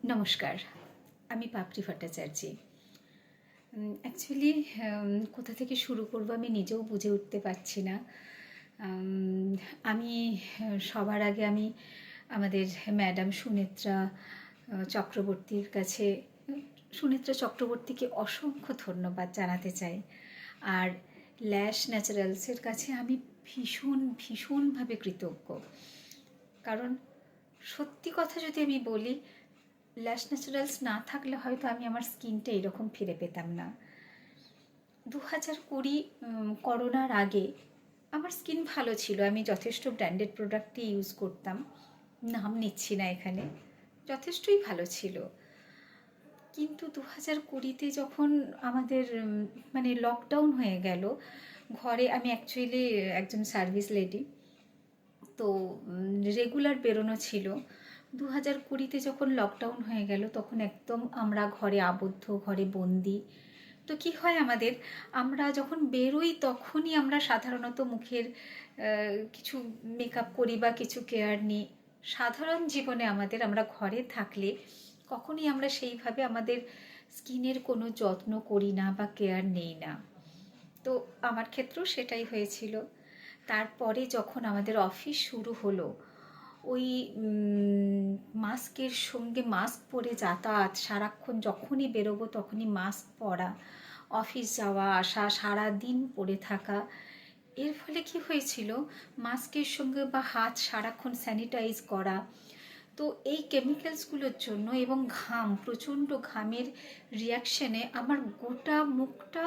নমস্কার, আমি পাপড়ি ভট্টাচার্য। অ্যাকচুয়ালি কোথা থেকে শুরু করব আমি নিজেও বুঝে উঠতে পারছি না। আমি সবার আগে আমাদের ম্যাডাম চক্রবর্তীর কাছে সুনেত্রা চক্রবর্তীকে অসংখ্য ধন্যবাদ জানাতে চাই। আর ল্যাশ ন্যাচারালসের কাছে আমি ভীষণভাবে কৃতজ্ঞ। কারণ সত্যি কথা যদি আমি বলি, ল্যাশ ন্যাচারালস না থাকলে হয়তো আমি আমার স্কিনটা এরকম ফিরে পেতাম না। 2020 করোনার আগে আমার স্কিন ভালো ছিল, আমি যথেষ্ট ব্র্যান্ডেড প্রোডাক্টই ইউজ করতাম, নাম নিচ্ছি না এখানে, যথেষ্টই ভালো ছিল। কিন্তু 2020-তে যখন আমাদের মানে লকডাউন হয়ে গেল ঘরে, আমি অ্যাকচুয়ালি একজন সার্ভিস লেডি, তো রেগুলার বেরোনো ছিল। 2020-তে যখন লকডাউন হয়ে গেল তখন একদম আমরা ঘরে আবদ্ধ, ঘরে বন্দি। তো কি হয় আমাদের, আমরা যখন বেরোই তখনই আমরা সাধারণত মুখের কিছু মেকআপ করি বা কিছু কেয়ার নিই। সাধারণ জীবনে আমরা ঘরে থাকলে কখনই আমরা সেইভাবে আমাদের স্কিনের কোনো যত্ন করি না বা কেয়ার নেই না। তো আমার ক্ষেত্রেও সেটাই হয়েছিল। তারপরে যখন আমাদের অফিস শুরু হলো, ওই মাস্কের সঙ্গে মাস্ক পরে যাতায়াত, সারাক্ষণ যখনই বেরোবো তখনই মাস্ক পরা, অফিস যাওয়া আসা, সারা দিন পরে থাকা, এর ফলে কি হয়েছিল, মাস্কের সঙ্গে বা হাত সারাক্ষণ স্যানিটাইজ করা, তো এই কেমিক্যালসগুলোর জন্য এবং ঘাম, প্রচণ্ড ঘামের রিয়াকশানে আমার গোটা মুখটা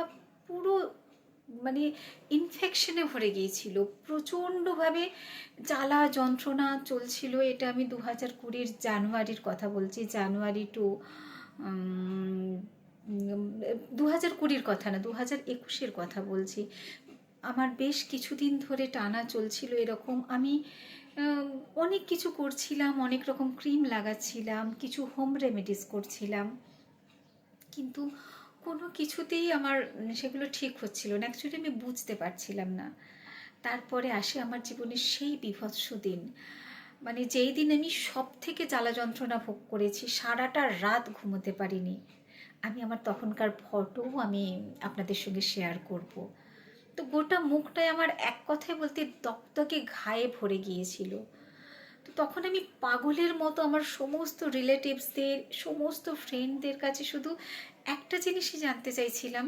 পুরো মানে ইনফেকশনে ভরে গিয়েছিল, প্রচণ্ডভাবে জ্বালা যন্ত্রণা চলছিল। এটা আমি 2020 জানুয়ারির কথা বলছি, জানুয়ারি টু 2020 কথা না, 2021 কথা বলছি। আমার বেশ কিছুদিন ধরে টানা চলছিল এরকম। আমি অনেক কিছু করছিলাম, অনেক রকম ক্রিম লাগাচ্ছিলাম, কিছু হোম রেমেডিস করছিলাম, কিন্তু কোনো কিছুতেই আমার সেগুলো ঠিক হচ্ছিল না। অ্যাকচুয়ালি আমি বুঝতে পারছিলাম না। তারপরে আসে আমার জীবনের সেই বীভৎস দিন, মানে যেই দিন আমি সব থেকে জ্বালা যন্ত্রণা ভোগ করেছি, সারাটা রাত ঘুমোতে পারিনি। আমি আমার তখনকার ফটোও আমি আপনাদের সঙ্গে শেয়ার করব। তো গোটা মুখটায় আমার এক কথায় বলতে দগদগে ঘায়ে ভরে গিয়েছিল। তো তখন আমি পাগলের মতো আমার সমস্ত রিলেটিভসদের, সমস্ত ফ্রেন্ডদের কাছে শুধু একটা জিনিসই জানতে চাইছিলাম,